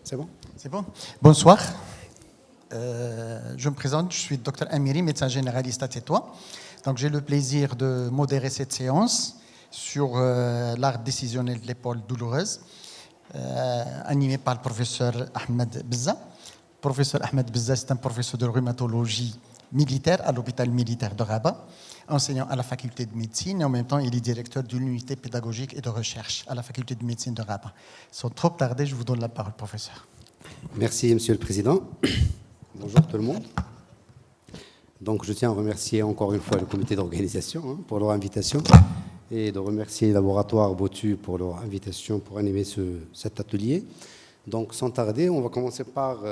C'est bon? C'est bon. Bonsoir. Je me présente, je suis le docteur Amiri, médecin généraliste à Tétouan. Donc j'ai le plaisir de modérer cette séance sur l'art décisionnel de l'épaule douloureuse, animée par le professeur Ahmed Bizza. Le professeur Ahmed Bizza, c'est un professeur de rhumatologie militaire à l'hôpital militaire de Rabat, enseignant à la faculté de médecine et en même temps il est directeur de l'unité pédagogique et de recherche à la faculté de médecine de Rabat. Sans trop tarder, je vous donne la parole, professeur. Merci, Monsieur le Président. Bonjour tout le monde. Donc, je tiens à remercier encore une fois le comité d'organisation pour leur invitation et de remercier le laboratoire Botu pour leur invitation pour animer cet atelier. Donc, sans tarder, on va commencer par...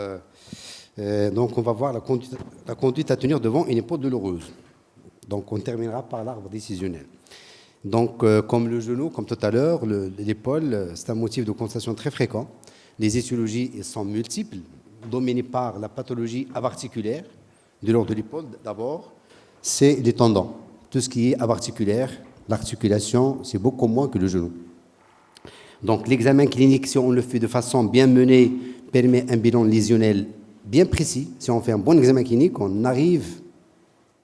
donc, on va voir la conduite à tenir devant une épaule douloureuse. Donc, on terminera par l'arbre décisionnel. Donc, comme le genou, comme tout à l'heure, l'épaule, c'est un motif de constatation très fréquent. Les étiologies sont multiples, dominées par la pathologie avarticulaire de l'ordre de l'épaule. D'abord, c'est les tendons. Tout ce qui est avarticulaire, l'articulation, c'est beaucoup moins que le genou. Donc, l'examen clinique, si on le fait de façon bien menée, permet un bilan lésionnel bien précis. Si on fait un bon examen clinique, on arrive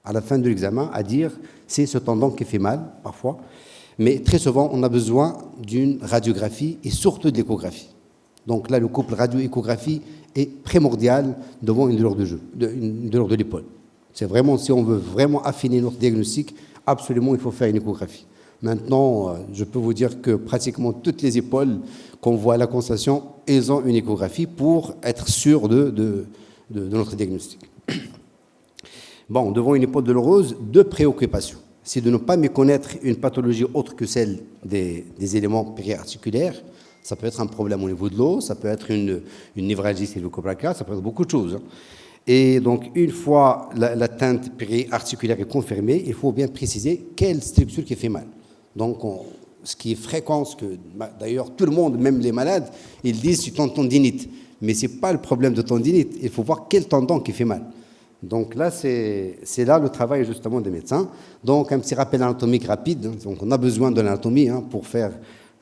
à la fin de l'examen à dire c'est ce tendon qui fait mal, parfois. Mais très souvent, on a besoin d'une radiographie et surtout de l'échographie. Donc là, le couple radio-échographie est primordial devant une douleur de l'épaule. C'est vraiment, si on veut vraiment affiner notre diagnostic, absolument, il faut faire une échographie. Maintenant, je peux vous dire que pratiquement toutes les épaules qu'on voit à la constatation, elles ont une échographie pour être sûr de notre diagnostic. Bon, devant une épaule douloureuse, deux préoccupations. C'est de ne pas méconnaître une pathologie autre que celle des éléments périarticulaires. Ça peut être un problème au niveau de l'os, ça peut être une névralgie cervico-brachiale, ça peut être beaucoup de choses. Et donc, une fois l'atteinte périarticulaire est confirmée, il faut bien préciser quelle structure qui fait mal. Donc, ce qui est fréquent, d'ailleurs tout le monde, même les malades, ils disent c'est une tendinite. Mais ce n'est pas le problème de tendinite, il faut voir quel tendon qui fait mal. Donc là, c'est là le travail justement des médecins. Donc, un petit rappel anatomique rapide. Donc, on a besoin de l'anatomie pour faire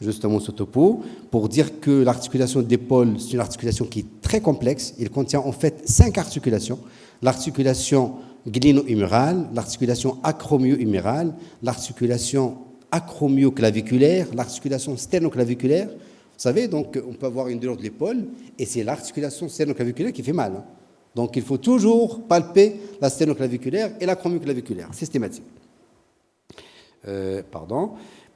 justement ce topo, pour dire que l'articulation d'épaule, c'est une articulation qui est très complexe. Il contient en fait 5 articulations. L'articulation gléno-humérale, l'articulation acromio-humérale, l'articulation acromio-claviculaire, l'articulation sternoclaviculaire. Vous savez, donc on peut avoir une douleur de l'épaule et c'est l'articulation sternoclaviculaire qui fait mal. Donc il faut toujours palper la sternoclaviculaire et l'acromioclaviculaire, systématique.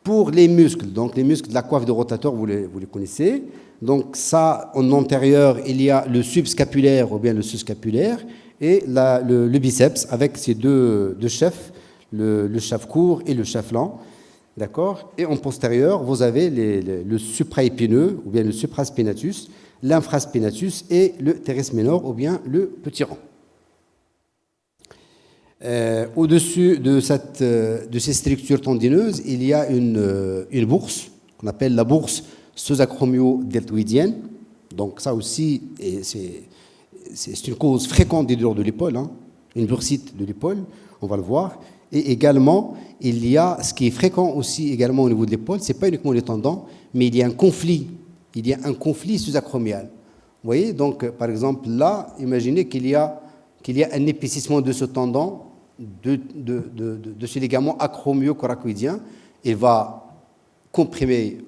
Pour les muscles, donc les muscles de la coiffe de rotateur, vous les connaissez. Donc ça, en antérieur, il y a le subscapulaire ou bien le sous-scapulaire et le biceps avec ces deux chefs, le chef court et le chef lent. D'accord? Et en postérieur, vous avez le supraépineux ou bien le supraspinatus, l'infraspinatus et le teres minor ou bien le petit rond. Au-dessus de ces structures tendineuses, il y a une bourse qu'on appelle la bourse sous-acromio-deltoïdienne. Donc ça aussi, c'est une cause fréquente des douleurs de l'épaule, une bursite de l'épaule, on va le voir. Et également, il y a ce qui est fréquent aussi également au niveau de l'épaule, c'est pas uniquement les tendons, mais il y a un conflit. Il y a un conflit sous-acromial. Vous voyez, donc par exemple là, imaginez qu'il y a un épaississement de ce tendon, de ce ligament acromio-coracoïdien. Il va comprimer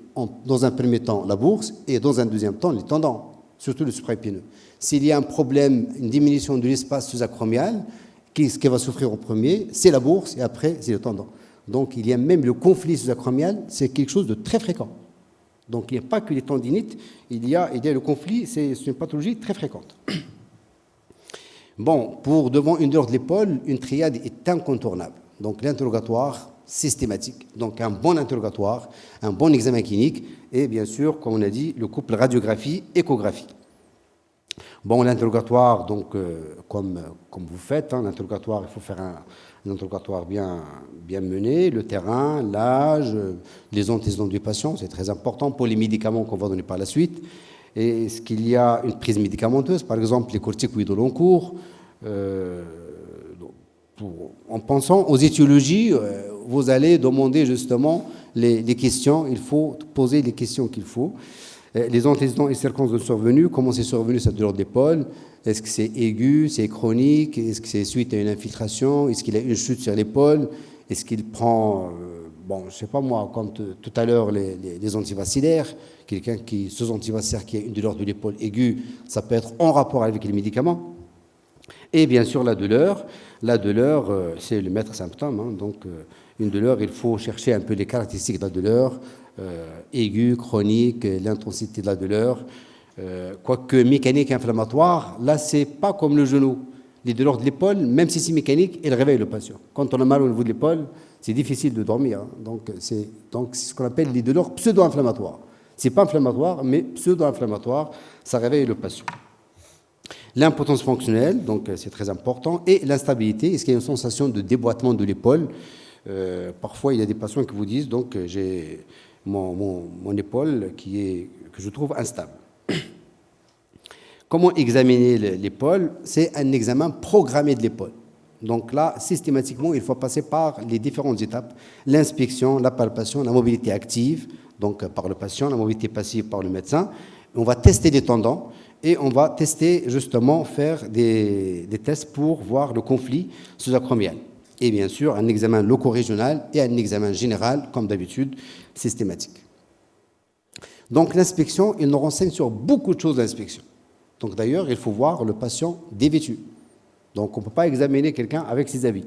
dans un premier temps la bourse et dans un deuxième temps les tendons, surtout le supraépineux. S'il y a un problème, une diminution de l'espace sous-acromial, ce qui va souffrir au premier, c'est la bourse et après c'est le tendon. Donc il y a même le conflit sous-acromial, c'est quelque chose de très fréquent. Donc il n'y a pas que les tendinites, il y a le conflit, c'est une pathologie très fréquente. Bon, devant une douleur de l'épaule, une triade est incontournable. Donc l'interrogatoire systématique, donc un bon interrogatoire, un bon examen clinique et bien sûr, comme on a dit, le couple radiographie-échographie. Bon, l'interrogatoire, donc comme vous faites, l'interrogatoire, il faut faire un interrogatoire bien mené, le terrain, l'âge, les antécédents du patient, c'est très important pour les médicaments qu'on va donner par la suite. Et est-ce qu'il y a une prise médicamenteuse, par exemple les corticoïdes au long cours en pensant aux étiologies, vous allez demander justement les questions, il faut poser les questions qu'il faut. Les antécédents et circonstances de survenue, comment c'est survenu cette douleur d'épaule? Est-ce que c'est aigu, c'est chronique? Est-ce que c'est suite à une infiltration? Est-ce qu'il a une chute sur l'épaule? Est-ce qu'il prend, bon, je ne sais pas moi, comme tout à l'heure, les antivacillaires? Quelqu'un qui, sous antivacillaire, qui a une douleur de l'épaule aiguë, ça peut être en rapport avec les médicaments. Et bien sûr, la douleur, c'est le maître symptôme. Hein, donc, une douleur, il faut chercher un peu les caractéristiques de la douleur, aiguë, chronique, l'intensité de la douleur. Quoique mécanique inflammatoire, là, c'est pas comme le genou. Les douleurs de l'épaule, même si c'est mécanique, elles réveillent le patient. Quand on a mal au niveau de l'épaule, c'est difficile de dormir. Hein. Donc, c'est ce qu'on appelle les douleurs pseudo-inflammatoires. C'est pas inflammatoire, mais pseudo-inflammatoire, ça réveille le patient. L'impotence fonctionnelle, donc c'est très important, et l'instabilité. Est-ce qu'il y a une sensation de déboîtement de l'épaule? Parfois, il y a des patients qui vous disent donc j'ai mon épaule que je trouve instable. Comment examiner l'épaule? C'est un examen programmé de l'épaule. Donc là, systématiquement, il faut passer par les différentes étapes. L'inspection, la palpation, la mobilité active, donc par le patient, la mobilité passive par le médecin. On va tester les tendons et on va tester, justement, faire des tests pour voir le conflit sous-acromial. Et bien sûr, un examen loco-régional et un examen général, comme d'habitude, systématique. Donc l'inspection, il nous renseigne sur beaucoup de choses l'inspection. Donc d'ailleurs, il faut voir le patient dévêtu. Donc on ne peut pas examiner quelqu'un avec ses habits.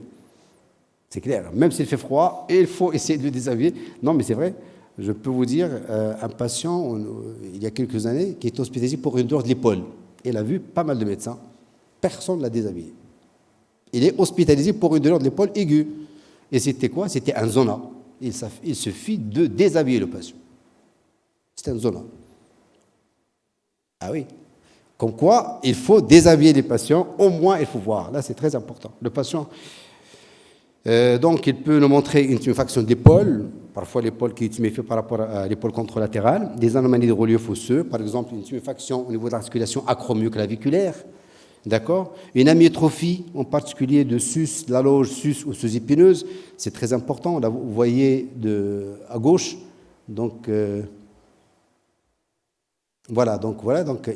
C'est clair. Même s'il fait froid, il faut essayer de le déshabiller. Non, mais c'est vrai. Je peux vous dire, un patient, il y a quelques années, qui est hospitalisé pour une douleur de l'épaule. Il a vu pas mal de médecins. Personne ne l'a déshabillé. Il est hospitalisé pour une douleur de l'épaule aiguë. Et c'était quoi? C'était un zona. Il suffit de déshabiller le patient. C'était un zona. Ah oui. Comme quoi, il faut déshabiller les patients, au moins il faut voir. Là, c'est très important. Le patient, donc, il peut nous montrer une tuméfaction d'épaule, parfois l'épaule qui est tuméfiée par rapport à l'épaule contralatérale, des anomalies de relief osseux, par exemple une tuméfaction au niveau de l'articulation acromyo-claviculaire, d'accord? Une amyotrophie, en particulier de sus, de la loge sus osseuse épineuse, c'est très important. Là, vous voyez à gauche, donc... Voilà, donc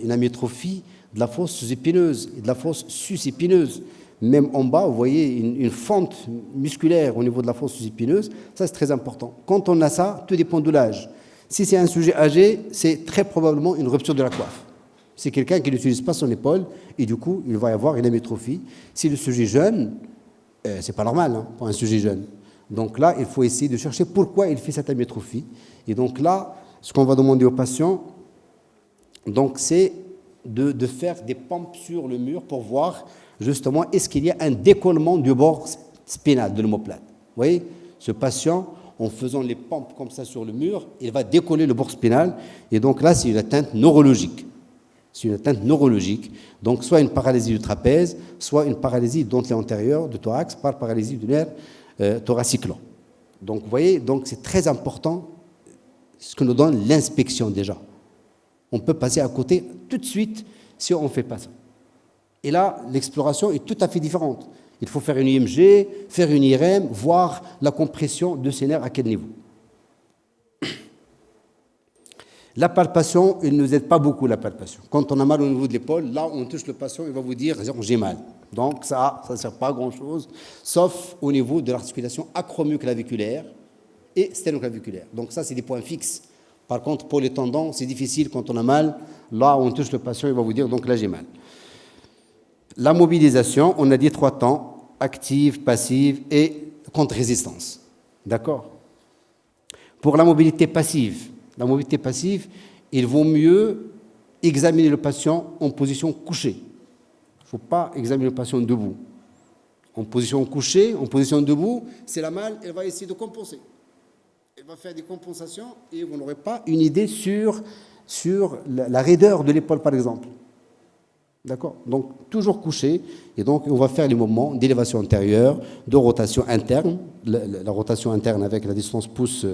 une amyotrophie de la fosse sous-épineuse et de la fosse sus-épineuse. Même en bas, vous voyez une fente musculaire au niveau de la fosse sous-épineuse. Ça, c'est très important. Quand on a ça, tout dépend de l'âge. Si c'est un sujet âgé, c'est très probablement une rupture de la coiffe. C'est quelqu'un qui n'utilise pas son épaule et du coup, il va y avoir une amyotrophie. Si le sujet est jeune, c'est pas normal hein, pour un sujet jeune. Donc là, il faut essayer de chercher pourquoi il fait cette amyotrophie. Et donc là, ce qu'on va demander aux patients, donc, c'est de faire des pompes sur le mur pour voir, justement, est-ce qu'il y a un décollement du bord spinal de l'omoplate. Vous voyez, ce patient, en faisant les pompes comme ça sur le mur, il va décoller le bord spinal. Et donc là, c'est une atteinte neurologique. C'est une atteinte neurologique. Donc, soit une paralysie du trapèze, soit une paralysie dentelée antérieure du thorax par paralysie du nerf thoracique long. Donc, vous voyez, donc c'est très important ce que nous donne l'inspection déjà. On peut passer à côté tout de suite si on ne fait pas ça. Et là, l'exploration est tout à fait différente. Il faut faire une IMG, faire une IRM, voir la compression de ces nerfs à quel niveau. La palpation, il ne nous aide pas beaucoup, la palpation. Quand on a mal au niveau de l'épaule, là, on touche le patient, il va vous dire « j'ai mal ». Donc ça ne sert pas à grand-chose, sauf au niveau de l'articulation acromyo-claviculaire et sténoclaviculaire. Donc ça, c'est des points fixes. Par contre, pour les tendons, c'est difficile quand on a mal. Là, on touche le patient, il va vous dire, donc là, j'ai mal. La mobilisation, on a dit 3 temps, active, passive et contre-résistance. D'accord? Pour la mobilité passive, il vaut mieux examiner le patient en position couchée. Il ne faut pas examiner le patient debout. En position couchée, en position debout, c'est la mal, elle va essayer de compenser. Elle va faire des compensations et vous n'aurez pas une idée sur la raideur de l'épaule, par exemple. D'accord? Donc, toujours couché. Et donc, on va faire les mouvements d'élévation antérieure, de rotation interne, la rotation interne avec la distance pouce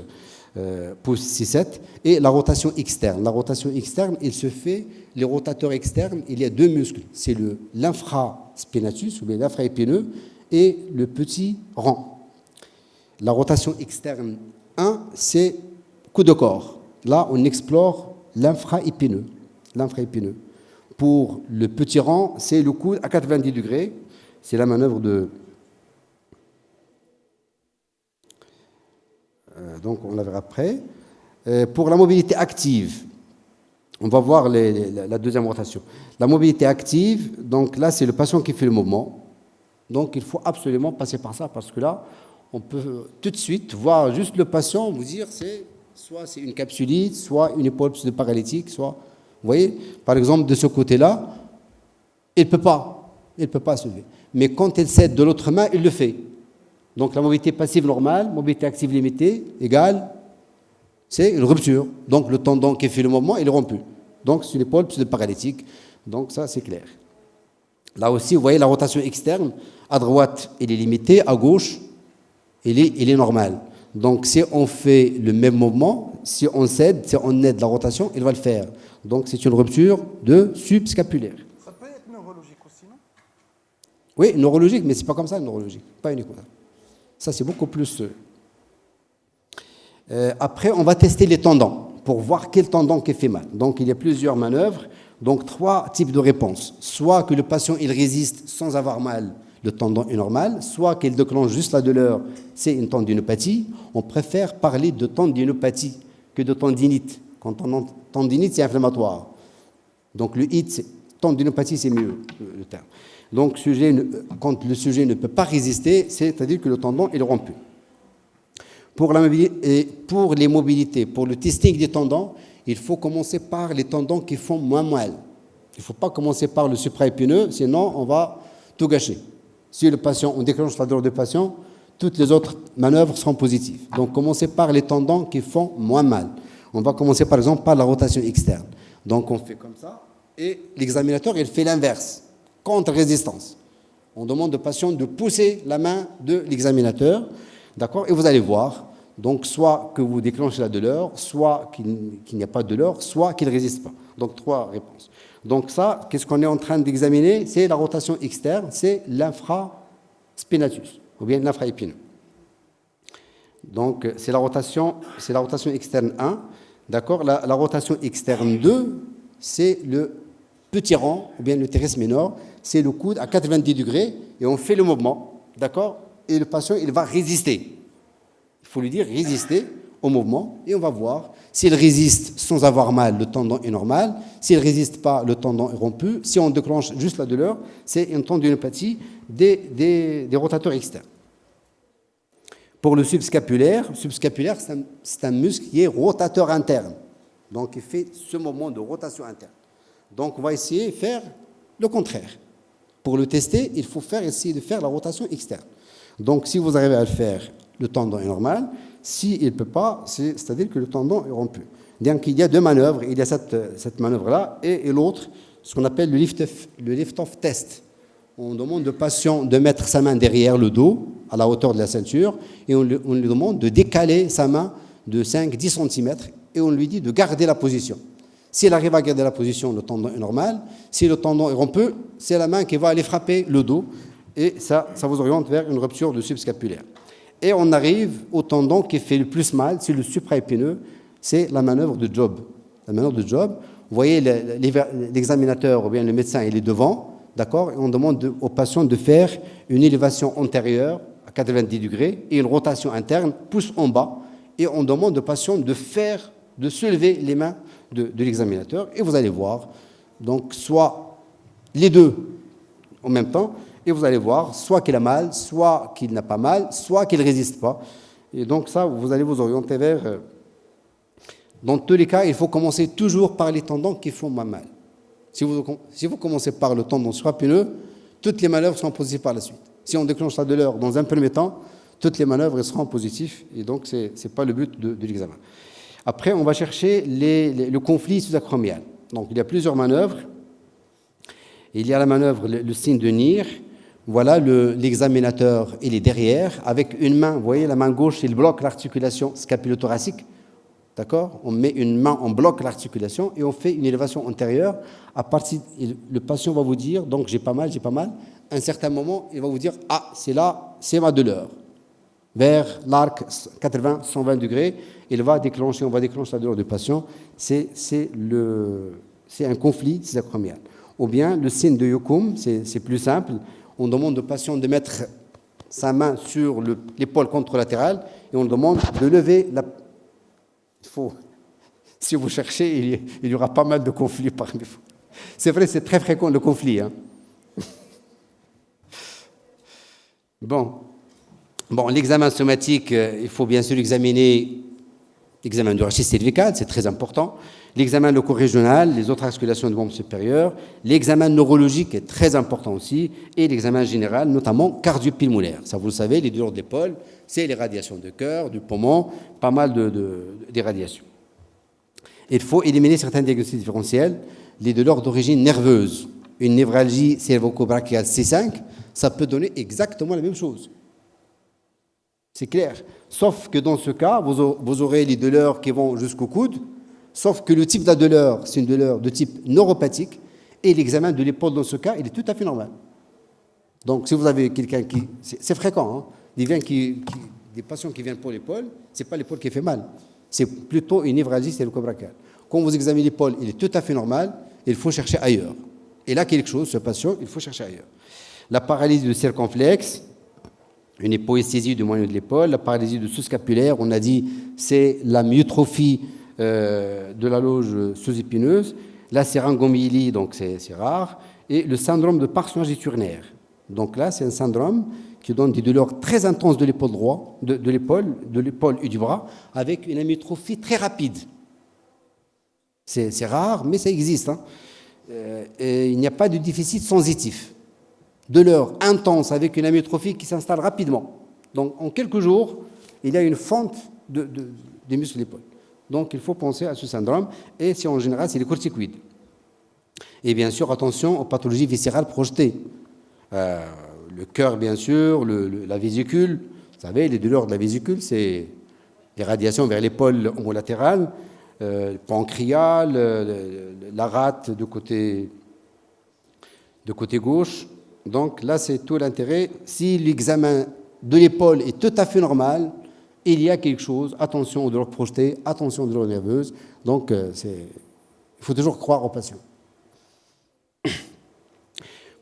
6-7, et la rotation externe. La rotation externe, il se fait, les rotateurs externes, il y a 2 muscles. C'est l'infraspinatus, ou bien l'infraépineux, et le petit rang. La rotation externe 1, c'est coup de corps. Là, on explore l'infra-épineux. L'infra-épineux. Pour le petit rang, c'est le coude à 90 degrés. C'est la manœuvre de... donc, on la verra après. Pour la mobilité active, on va voir la deuxième rotation. La mobilité active, donc là, c'est le patient qui fait le mouvement. Donc, il faut absolument passer par ça, parce que là, on peut tout de suite voir juste le patient, vous dire, soit c'est une capsulite, soit une épaule pseudo-paralytique, soit... Vous voyez, par exemple, de ce côté-là, il ne peut pas se lever. Mais quand il cède de l'autre main, il le fait. Donc, la mobilité passive normale, mobilité active limitée, égale, c'est une rupture. Donc, le tendon qui fait le mouvement, il est rompu. Donc, c'est une épaule pseudo-paralytique. Donc, ça, c'est clair. Là aussi, vous voyez, la rotation externe, à droite, elle est limitée, à gauche, elle est normale. Donc, si on fait le même mouvement, si on cède, si on aide la rotation, il va le faire. Donc, c'est une rupture de subscapulaire. Ça peut être neurologique aussi, non? Oui, neurologique, mais ce n'est pas comme ça, neurologique. Pas uniquement ça. Ça, c'est beaucoup plus... après, on va tester les tendons pour voir quel tendon qui fait mal. Donc, il y a plusieurs manœuvres. Donc, 3 types de réponses. Soit que le patient, il résiste sans avoir mal, le tendon est normal. Soit qu'il déclenche juste la douleur, c'est une tendinopathie. On préfère parler de tendinopathie que de tendinite. Quand on entend tendinite, c'est inflammatoire. Donc, le HIT, tendinopathie, c'est mieux, le terme. Donc, quand le sujet ne peut pas résister, c'est-à-dire que le tendon est rompu. Pour les mobilités, pour le testing des tendons, il faut commencer par les tendons qui font moins mal. Il ne faut pas commencer par le supraépineux, sinon on va tout gâcher. Si le patient, on déclenche la douleur du patient, toutes les autres manœuvres seront positives. Donc, commencez par les tendons qui font moins mal. On va commencer par exemple par la rotation externe. Donc, on fait comme ça, et l'examinateur, il fait l'inverse, contre-résistance. On demande au patient de pousser la main de l'examinateur, d'accord? Et vous allez voir, donc soit que vous déclenchez la douleur, soit qu'il n'y a pas de douleur, soit qu'il ne résiste pas. Donc 3 réponses. Donc ça, qu'est-ce qu'on est en train d'examiner? C'est la rotation externe, c'est l'infraspinatus, ou bien l'infraépineux. Donc c'est la rotation externe 1, d'accord? La rotation externe 2, c'est le petit rang, ou bien le teres minor, c'est le coude à 90 degrés, et on fait le mouvement, d'accord? Et le patient, il va résister. Il faut lui dire résister au mouvement, et on va voir. S'il résiste sans avoir mal, le tendon est normal. S'il ne résiste pas, le tendon est rompu. Si on déclenche juste la douleur, c'est une tendinopathie des rotateurs externes. Pour le subscapulaire, c'est un muscle qui est rotateur interne. Donc, il fait ce mouvement de rotation interne. Donc, on va essayer de faire le contraire. Pour le tester, il faut essayer de faire la rotation externe. Donc, si vous arrivez à le faire, le tendon est normal. S'il ne peut pas, c'est-à-dire que le tendon est rompu. Donc, il y a 2 manœuvres. Il y a cette manœuvre-là et l'autre, ce qu'on appelle le lift-off test. On demande au patient de mettre sa main derrière le dos, à la hauteur de la ceinture, et on lui demande de décaler sa main de 5-10 cm, et on lui dit de garder la position. S'il arrive à garder la position, le tendon est normal. Si le tendon est rompu, c'est la main qui va aller frapper le dos, et ça vous oriente vers une rupture de subscapulaire. Et on arrive au tendon qui fait le plus mal, c'est le supraépineux, c'est la manœuvre de Job. La manœuvre de Job, vous voyez l'examinateur ou bien le médecin, il est devant, d'accord, et on demande au patient de faire une élévation antérieure à 90 degrés et une rotation interne, pouce en bas, et on demande au patient de soulever les mains de l'examinateur, et vous allez voir, donc soit les deux en même temps, et vous allez voir, soit qu'il a mal, soit qu'il n'a pas mal, soit qu'il ne résiste pas. Et donc ça, vous allez vous orienter vers... Dans tous les cas, il faut commencer toujours par les tendons qui font moins mal. Si vous commencez par le tendon supraépineux, toutes les manœuvres seront positives par la suite. Si on déclenche la douleur dans un premier temps, toutes les manœuvres seront positives, et donc ce n'est pas le but de l'examen. Après, on va chercher le conflit sous-acromial. Donc il y a plusieurs manœuvres. Il y a la manœuvre, le signe de Neer. Voilà, l'examinateur, il est derrière, avec une main, vous voyez, la main gauche, il bloque l'articulation scapulo-thoracique, d'accord? On met une main, on bloque l'articulation et on fait une élévation antérieure. Le patient va vous dire, donc j'ai pas mal. À un certain moment, il va vous dire, ah, c'est là, c'est ma douleur. vers l'arc 80-120 degrés. On va déclencher la douleur du patient. C'est un conflit cisacromial. Ou bien le signe de Yokum, c'est plus simple. On demande au patient de mettre sa main sur l'épaule contralatérale et on demande de lever la... Si vous cherchez, il y aura pas mal de conflits parmi vous. C'est vrai, c'est très fréquent le conflit. Hein. Bon, l'examen somatique, il faut bien sûr examiner l'examen du rachis cervical, c'est très important. L'examen loco-régional, les autres articulations du membre supérieur. L'examen neurologique est très important aussi. Et l'examen général, notamment cardio-pulmonaire. Ça, vous le savez, les douleurs d'épaule, c'est les radiations de cœur, du poumon, pas mal d'irradiations. Il faut éliminer certains diagnostics différentiels. Les douleurs d'origine nerveuse, une névralgie cervico-brachiale C5, ça peut donner exactement la même chose. C'est clair. Sauf que dans ce cas, vous aurez les douleurs qui vont jusqu'au coude, sauf que le type de la douleur, c'est une douleur de type neuropathique, et l'examen de l'épaule dans ce cas, il est tout à fait normal. Donc, si vous avez quelqu'un qui... C'est fréquent, hein, des patients qui viennent pour l'épaule, ce n'est pas l'épaule qui fait mal, c'est plutôt une névralgie cervico-brachiale. Quand vous examinez l'épaule, il est tout à fait normal, il faut chercher ailleurs. Et là, quelque chose, ce patient, il faut chercher ailleurs. La paralysie du circonflexe, une hypoesthésie du moyen de l'épaule, la paralysie du sous-scapulaire, on a dit, c'est la myotrophie de la loge sous-épineuse, la syringomyélie, donc c'est rare, et le syndrome de Parsonage turnaire. Donc là, c'est un syndrome qui donne des douleurs très intenses de l'épaule droite, de l'épaule et du bras, avec une amyotrophie très rapide. C'est rare, mais ça existe. Hein. Et il n'y a pas de déficit sensitif. Douleur intense avec une amyotrophie qui s'installe rapidement. Donc, en quelques jours, il y a une fente des muscles de l'épaule. Donc, il faut penser à ce syndrome. Et si en général, c'est les corticoïdes. Et bien sûr, attention aux pathologies viscérales projetées. Le cœur, bien sûr, la vésicule. Vous savez, les douleurs de la vésicule, c'est les radiations vers l'épaule homolatérale, le pancréas, la rate de côté gauche. Donc là, c'est tout l'intérêt. Si l'examen de l'épaule est tout à fait normal, il y a quelque chose. Attention aux douleurs projetées, attention aux douleurs nerveuses. Donc, il faut toujours croire aux patients.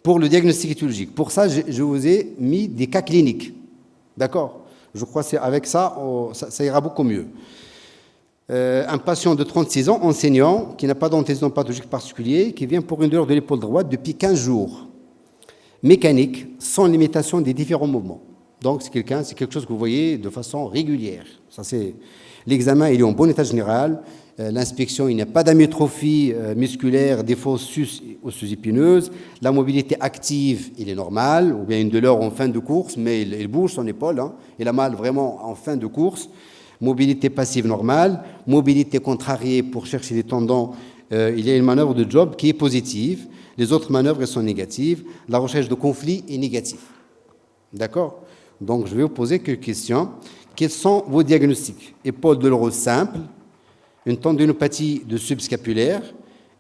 Pour le diagnostic étiologique, pour ça, je vous ai mis des cas cliniques. D'accord ? Je crois que avec ça, ça ira beaucoup mieux. Un patient de 36 ans, enseignant, qui n'a pas d'antécédent pathologique particulier, qui vient pour une douleur de l'épaule droite depuis 15 jours. Mécanique, sans limitation des différents mouvements. Donc, c'est quelque chose que vous voyez de façon régulière. Ça, c'est l'examen, il est en bon état général. L'inspection, il n'y a pas d'amyotrophie musculaire, des fosses osseux-épineuses. La mobilité active, il est normal, ou bien une douleur en fin de course, mais il bouge son épaule. Hein. Il a mal vraiment en fin de course. Mobilité passive normale. Mobilité contrariée pour chercher les tendons. Il y a une manœuvre de job qui est positive. Les autres manœuvres sont négatives. La recherche de conflit est négative. D'accord ? Donc, je vais vous poser quelques questions. Quels sont vos diagnostics ? Épaule douloureuse simple, une tendinopathie de subscapulaire,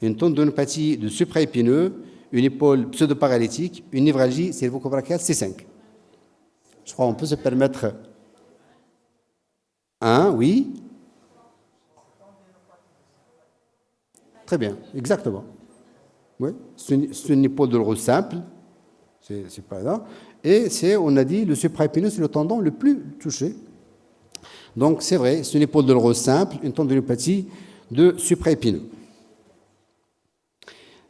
une tendinopathie de supraépineux, une épaule pseudo-paralytique, une névralgie cervico-brachiale C5. Je crois qu'on peut se permettre... Oui. Très bien, exactement. Oui, c'est une épaule douloureuse simple, c'est pas là. Et on a dit, le supraépineux, c'est le tendon le plus touché. Donc, c'est vrai, c'est une épaule douloureuse simple, une tendinopathie de supraépineux.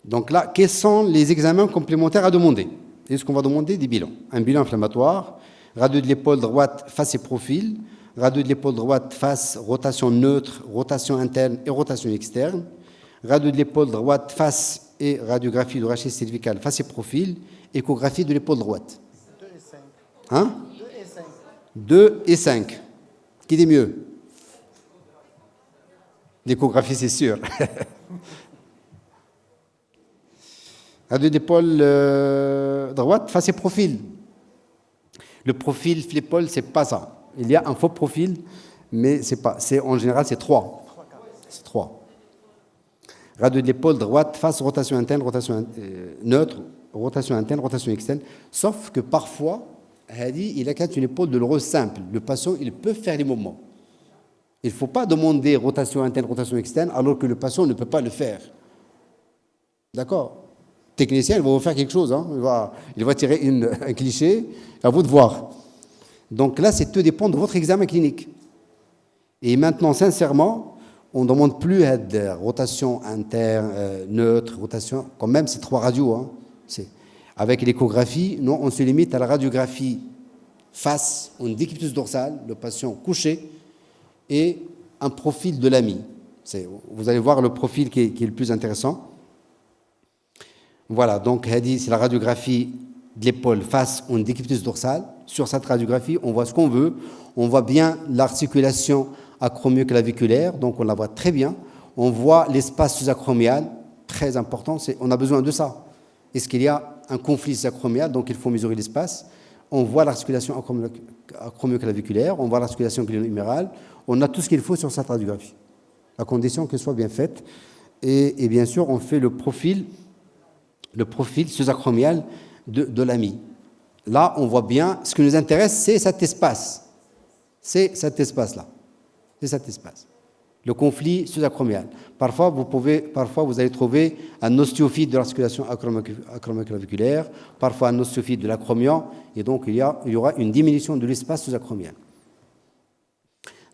Donc là, quels sont les examens complémentaires à demander ? Est-ce qu'on va demander des bilans ? Un bilan inflammatoire, radio de l'épaule droite face et profil, radio de l'épaule droite face, rotation neutre, rotation interne et rotation externe, radio de l'épaule droite face et radiographie du rachis cervical face et profil, échographie de l'épaule droite. 2 et 5. Hein ? 2 et 5. 2 et 5. Qui dit mieux ? L'échographie, c'est sûr. Radio d'épaule droite face et profil. Le profil de l'épaule, c'est pas ça. Il y a un faux profil, mais c'est pas. En général, c'est 3. C'est 3. Radio de l'épaule droite, face, rotation interne, rotation neutre, rotation interne, rotation externe. Sauf que parfois, il a une épaule douloureuse simple. Le patient, il peut faire les mouvements. Il ne faut pas demander rotation interne, rotation externe, alors que le patient ne peut pas le faire. D'accord? Le technicien, il va vous faire quelque chose. Hein. Il va tirer un cliché, à vous de voir. Donc là, tout dépend de votre examen clinique. Et maintenant, sincèrement, on ne demande plus de rotation interne, neutre, rotation. Quand même, c'est 3 radios. Hein. Avec l'échographie, non, on se limite à la radiographie face, en décubitus dorsal, le patient couché, et un profil de l'ami. Vous allez voir le profil qui est le plus intéressant. Voilà, donc c'est la radiographie de l'épaule face en décubitus dorsal. Sur cette radiographie, on voit ce qu'on veut. On voit bien l'articulation acromio-claviculaire, donc on la voit très bien. On voit l'espace sous-acromial, très important. On a besoin de ça. Est-ce qu'il y a un conflit sous-acromial, donc il faut mesurer l'espace. On voit l'articulation acromio-claviculaire, on voit l'articulation cléno-humérale. On a tout ce qu'il faut sur cette radiographie, à condition qu'elle soit bien faite. Et bien sûr, on fait le profil sous-acromial de l'ami. Là, on voit bien, ce qui nous intéresse, c'est cet espace. C'est cet espace-là. C'est cet espace. Le conflit sous-acromial. Parfois, vous allez trouver un ostéophyte de l'articulation acromio-claviculaire, parfois un ostéophyte de l'acromion, et donc il y aura une diminution de l'espace sous-acromial.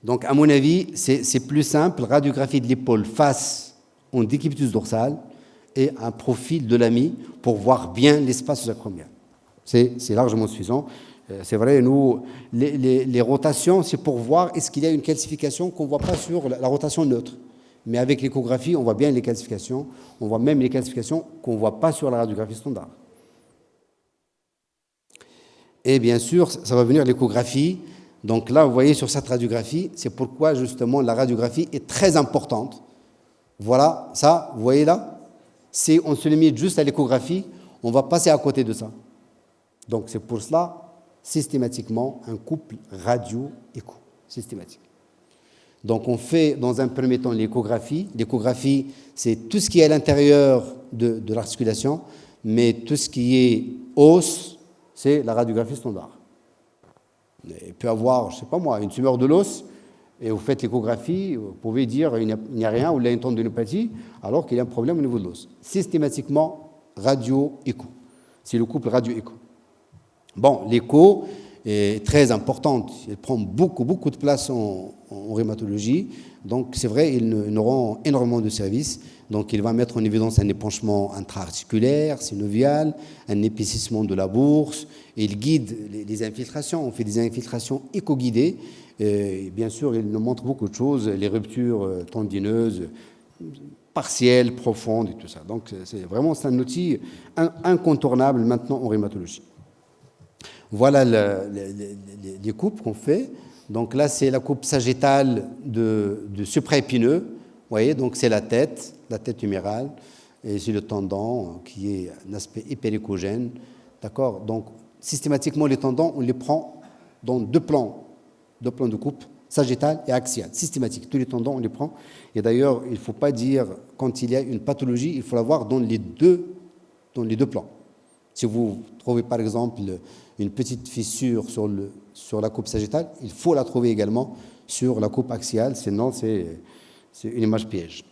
Donc, à mon avis, c'est plus simple, radiographie de l'épaule face en décubitus dorsal et un profil de l'ami pour voir bien l'espace sous-acromial. C'est largement suffisant. C'est vrai, nous, les rotations, c'est pour voir est-ce qu'il y a une calcification qu'on ne voit pas sur la rotation neutre. Mais avec l'échographie, on voit bien les calcifications. On voit même les calcifications qu'on ne voit pas sur la radiographie standard. Et bien sûr, ça va venir l'échographie. Donc là, vous voyez sur cette radiographie, c'est pourquoi justement la radiographie est très importante. Voilà, ça, vous voyez là, si on se limite juste à l'échographie, on va passer à côté de ça. Donc c'est pour cela, systématiquement, un couple radio-écho, systématique. Donc on fait dans un premier temps l'échographie. L'échographie, c'est tout ce qui est à l'intérieur de l'articulation, mais tout ce qui est os, c'est la radiographie standard. Il peut y avoir, je ne sais pas moi, une tumeur de l'os, et vous faites l'échographie, vous pouvez dire qu'il n'y a rien, ou il y a une tendinopathie, alors qu'il y a un problème au niveau de l'os. Systématiquement, radio-écho. C'est le couple radio-écho. Bon, l'écho est très importante. Elle prend beaucoup de place en rhumatologie. Donc, c'est vrai, il nous rend énormément de services. Donc, il va mettre en évidence un épanchement intra-articulaire, synovial, un épaississement de la bourse. Il guide les infiltrations. On fait des infiltrations éco-guidées. Et bien sûr, il nous montre beaucoup de choses, les ruptures tendineuses, partielles, profondes et tout ça. Donc, c'est un outil incontournable maintenant en rhumatologie. Voilà les coupes qu'on fait. Donc là, c'est la coupe sagittale de supraépineux. Vous voyez, donc c'est la tête humérale, et c'est le tendon qui est un aspect hyperéchogène. D'accord? Donc, systématiquement, les tendons, on les prend dans deux plans de coupe, sagittale et axiale. Systématique. Tous les tendons, on les prend. Et d'ailleurs, il ne faut pas dire, quand il y a une pathologie, il faut l'avoir dans les deux plans. Si vous trouvez, par exemple, une petite fissure sur la coupe sagittale, il faut la trouver également sur la coupe axiale, sinon c'est une image piège.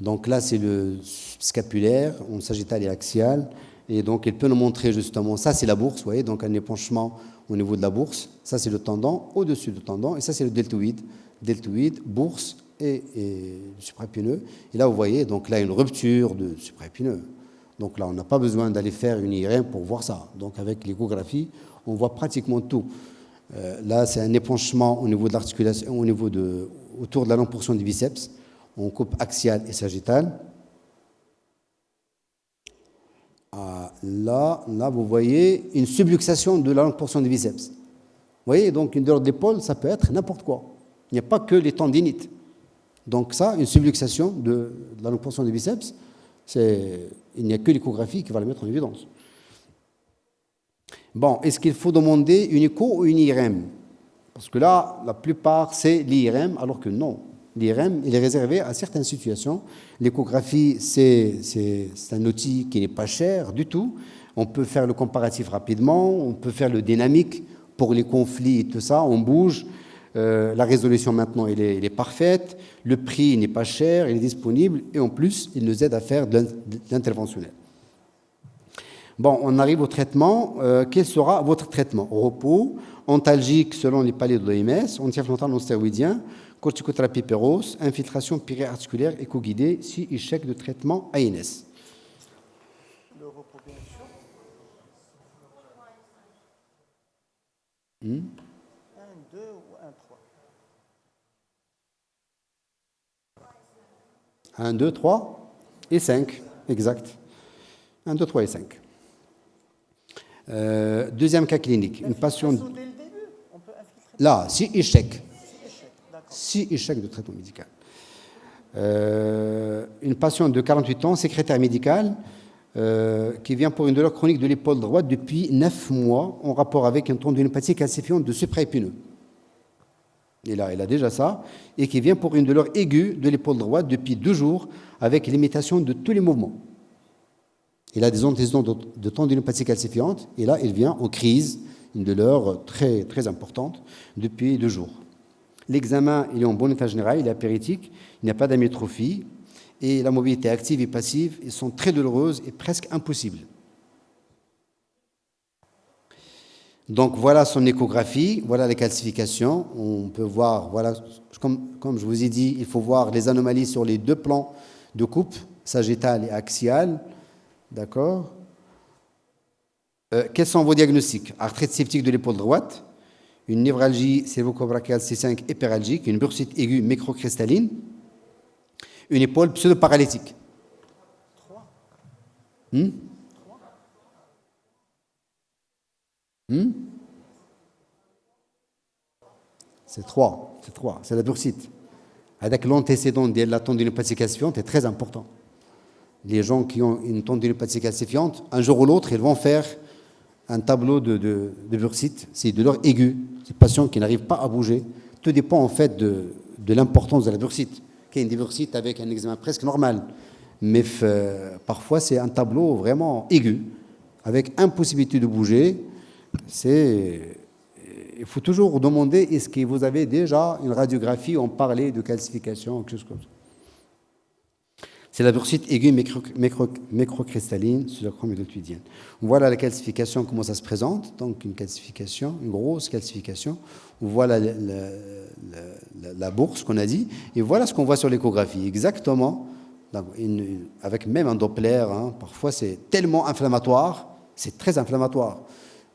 Donc là, c'est le scapulaire, en sagittal et axial, et donc il peut nous montrer justement, ça c'est la bourse, vous voyez, donc un épanchement au niveau de la bourse, ça c'est le tendon, au-dessus du tendon, et ça c'est le deltoïde, bourse et supraépineux. Et là, vous voyez, donc là, une rupture de supraépineux. Donc là, on n'a pas besoin d'aller faire une IRM pour voir ça. Donc avec l'échographie, on voit pratiquement tout. Là, c'est un épanchement au niveau de l'articulation, autour de la longue portion du biceps. On coupe axiale et sagittale. Là, vous voyez une subluxation de la longue portion du biceps. Vous voyez, donc une douleur d'épaule, ça peut être n'importe quoi. Il n'y a pas que les tendinites. Donc ça, une subluxation de la longue portion du biceps, il n'y a que l'échographie qui va le mettre en évidence. Bon, est-ce qu'il faut demander une écho ou une IRM? Parce que là, la plupart, c'est l'IRM, alors que non. L'IRM, il est réservé à certaines situations. L'échographie, c'est un outil qui n'est pas cher du tout. On peut faire le comparatif rapidement, on peut faire le dynamique pour les conflits et tout ça, on bouge. La résolution maintenant, elle est parfaite, le prix n'est pas cher, il est disponible, et en plus, il nous aide à faire de l'interventionnel. Bon, on arrive au traitement. Quel sera votre traitement? Repos, antalgique selon les paliers de l'OMS, anti-inflammatoire non stéroïdien, corticothérapie péros, infiltration périarticulaire éco-guidée, si échec de traitement ANS. Le repos, bien sûr. 1, 2 ou 1, 3. 1, 2, 3 et 5, exact. 1, 2, 3 et 5. Deuxième cas clinique, une patiente... Là, si échec. Si échec de traitement médical. Une patiente de 48 ans, secrétaire médicale, qui vient pour une douleur chronique de l'épaule droite depuis 9 mois, en rapport avec un tendinopathie calcifiante de supraépineux. Elle a déjà ça, et qui vient pour une douleur aiguë de l'épaule droite depuis 2 jours, avec l'imitation de tous les mouvements. Il a des antécédents de tendinopathie calcifiante, et là, il vient en crise, une douleur très, très importante, depuis 2 jours. L'examen, il est en bon état général, il est apéritique, il n'y a pas d'amyotrophie, et la mobilité active et passive, elles sont très douloureuses et presque impossibles. Donc voilà son échographie, voilà les calcifications. On peut voir, voilà, comme je vous ai dit, il faut voir les anomalies sur les 2 plans de coupe, sagittale et axiale. D'accord. Quels sont vos diagnostics? Arthrite septique de l'épaule droite, une névralgie cervico-brachiale C5 hyperalgique, une bursite aiguë microcristalline, une épaule pseudo-paralytique. 3. C'est 3. C'est la bursite. Avec l'antécédent de la tendinopathie calcifiante est très important. Les gens qui ont une tendinopathie calcifiante, un jour ou l'autre, ils vont faire un tableau de bursite. C'est de douleur aiguë. C'est des patients qui n'arrivent pas à bouger. Tout dépend en fait de l'importance de la bursite. Qui est une bursite avec un examen presque normal. Mais parfois, c'est un tableau vraiment aigu, avec impossibilité de bouger. Il faut toujours demander, est-ce que vous avez déjà une radiographie où on parlait de calcification, quelque chose comme ça. C'est la bursite aiguë microcristalline sur la chromidotuidienne. Voilà la calcification, comment ça se présente. Donc une calcification, une grosse calcification. Voilà la bourse qu'on a dit. Et voilà ce qu'on voit sur l'échographie. Exactement, avec même un Doppler. Parfois c'est tellement inflammatoire, c'est très inflammatoire.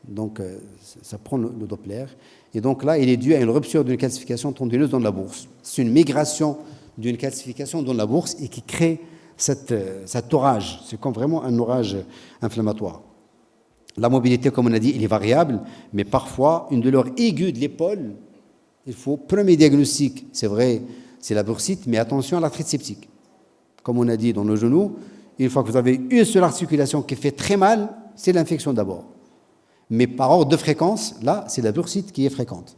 Donc ça prend le Doppler. Et donc là, il est dû à une rupture d'une calcification tendineuse dans la bourse. C'est une migration d'une calcification dans la bourse et qui crée cet orage. C'est comme vraiment un orage inflammatoire. La mobilité, comme on a dit, elle est variable, mais parfois, une douleur aiguë de l'épaule, il faut, premier diagnostic, c'est vrai, c'est la bursite, mais attention à l'arthrite septique. Comme on a dit dans le genou, une fois que vous avez une seule articulation qui fait très mal, c'est l'infection d'abord. Mais par ordre de fréquence, là, c'est la bursite qui est fréquente.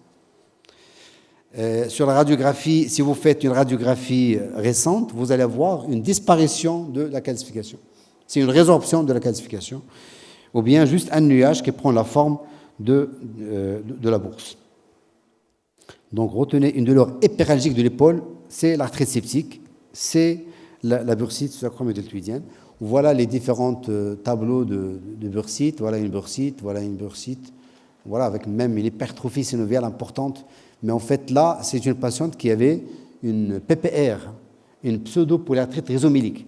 Sur la radiographie, si vous faites une radiographie récente, vous allez avoir une disparition de la calcification. C'est une résorption de la calcification, ou bien juste un nuage qui prend la forme de la bourse. Donc retenez une douleur hyperalgique de l'épaule, c'est l'arthrite septique, c'est la bursite sacromédeltoïdienne. Voilà les différents tableaux de bursite. Voilà une bursite, voilà une bursite. Voilà, avec même une hypertrophie synoviale importante. Mais en fait, là, c'est une patiente qui avait une PPR, une pseudo-polyarthrite rhizomyélique.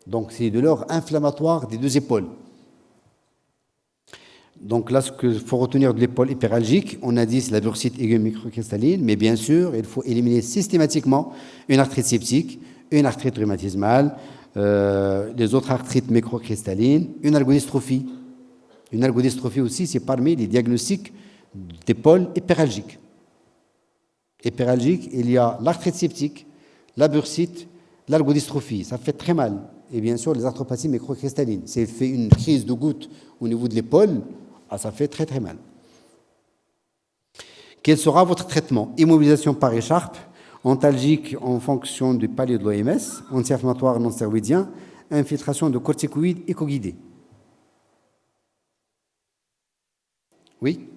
Donc, c'est une douleur inflammatoire des 2 épaules. Donc là, ce qu'il faut retenir de l'épaule hyperalgique, on a dit c'est la bursite aiguë microcristalline, mais bien sûr, il faut éliminer systématiquement une arthrite septique, une arthrite rhumatismale, les autres arthrites microcristallines, une algodystrophie. Une algodystrophie aussi, c'est parmi les diagnostics d'épaule hyperalgique. Hyperalgique, il y a l'arthrite septique, la bursite, l'algodystrophie. Ça fait très mal. Et bien sûr, les arthropathies microcristallines. C'est fait une crise de goutte au niveau de l'épaule, ça fait très très mal. Quel sera votre traitement? Immobilisation par écharpe, antalgique en fonction du palier de l'OMS, anti-inflammatoire non stéroïdien, infiltration de corticoïdes éco-guidés. Oui.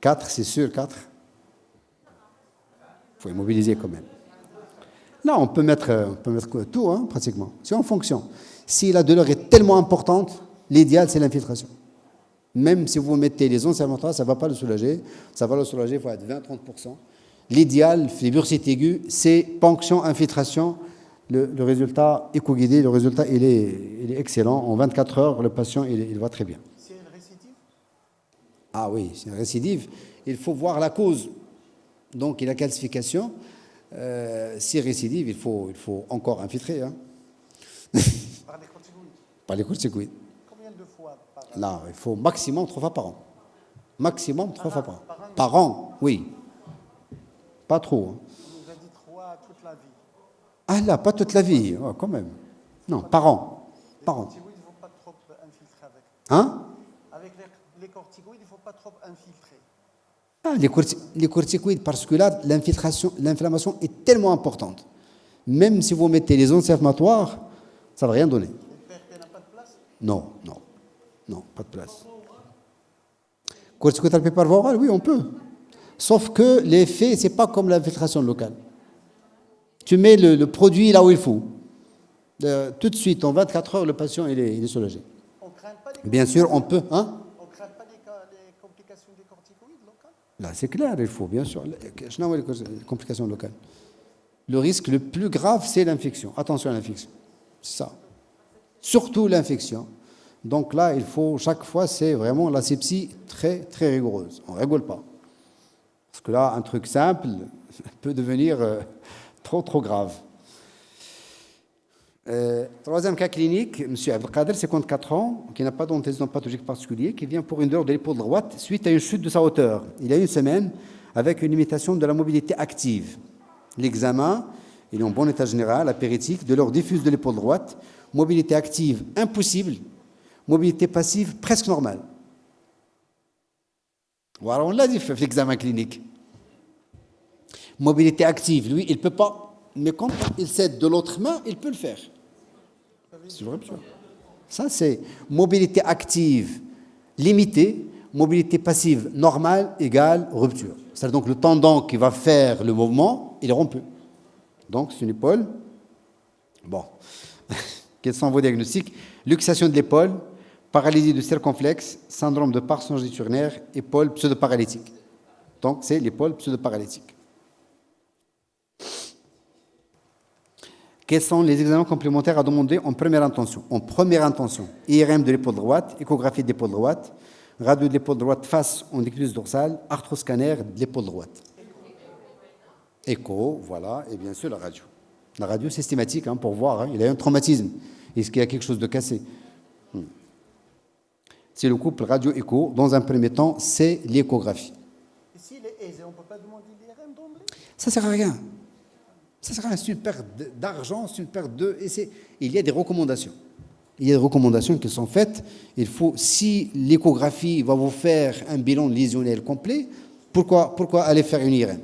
4, c'est sûr, 4. Il faut immobiliser quand même. Là, on peut mettre tout, hein, pratiquement. C'est en fonction. Si la douleur est tellement importante, l'idéal, c'est l'infiltration. Même si vous mettez les ondes sermentales, ça ne va pas le soulager. Ça va le soulager, il faut être 20-30%. L'idéal, les bursites aiguës, c'est ponction, infiltration. Le résultat éco-guidé, le résultat, il est excellent. En 24 heures, le patient, il va très bien. C'est une récidive? Ah oui, c'est une récidive. Il faut voir la cause. Donc, il y a la calcification. Si récidive, il faut encore infiltrer. Hein. Par les corticoïdes? Par les corticoïdes. Combien de fois par an? Là, il faut maximum 3 fois par an. Maximum 3 fois par an. Par an, oui. Pas trop. Hein. On nous a dit 3 toute la vie. Ah là, pas toute la vie, oh, quand même. Non, par an. Par an. Les corticoïdes, il ne faut pas trop infiltrer avec. Hein? Avec les corticoïdes, il ne faut pas trop infiltrer. Ah, les corticoïdes, parce que là, l'inflammation est tellement importante. Même si vous mettez les ondes inflammatoires, ça ne va rien donner. Le PRP n'a pas de place? Non, non. Non, pas de place. Corticothérapie par voie orale, oui, on peut. Sauf que l'effet, ce n'est pas comme l'infiltration locale. Tu mets le produit là où il faut. Tout de suite, en 24 heures, le patient il est soulagé. On craint pas les Bien sûr, on peut. Hein? On craint pas les complications des corticoïdes locales? Là, c'est clair, il faut, bien sûr. Je n'ai pas les complications locales. Le risque le plus grave, c'est l'infection. Attention à l'infection. C'est ça. Surtout l'infection. Donc là, il faut, chaque fois, c'est vraiment l'asepsie très, très rigoureuse. On ne rigole pas. Parce que là, un truc simple peut devenir trop, trop grave. Troisième cas clinique, M. Abdelkader, 54 ans, qui n'a pas d'antécédent pathologique particulier, qui vient pour une douleur de l'épaule droite suite à une chute de sa hauteur. Il y a une semaine, avec une limitation de la mobilité active. L'examen, il est en bon état général, apéritique, douleur diffuse de l'épaule droite, mobilité active impossible, mobilité passive presque normale. Voilà, on l'a dit fait l'examen clinique. Mobilité active, lui, il ne peut pas, mais quand il cède de l'autre main, il peut le faire. C'est vrai, monsieur. Ça, c'est mobilité active limitée, mobilité passive normale égale rupture. C'est donc le tendon qui va faire le mouvement, il est rompu. Donc, c'est une épaule. Bon. Quels sont vos diagnostics? Luxation de l'épaule, paralysie du circonflexe, syndrome de parsonage turnaire, épaule pseudo-paralytique. Donc, c'est l'épaule pseudo-paralytique. Quels sont les examens complémentaires à demander en première intention? En première intention, IRM de l'épaule droite, échographie de l'épaule droite, radio de l'épaule droite face en déclus dorsal, arthroscanner de l'épaule droite. Écho, voilà, et bien sûr la radio. La radio systématique, hein, pour voir, hein, il a un traumatisme. Est-ce qu'il y a quelque chose de cassé? C'est le couple radio-écho. Dans un premier temps, c'est l'échographie. Et s'il est aisé, on ne peut pas demander l'IRM d'emblée? Ça ne sert à rien. Ça sert à rien. C'est une perte d'argent, c'est une perte de... Il y a des recommandations. Il y a des recommandations qui sont faites. Il faut, si l'échographie va vous faire un bilan lésionnel complet, pourquoi aller faire une IRM?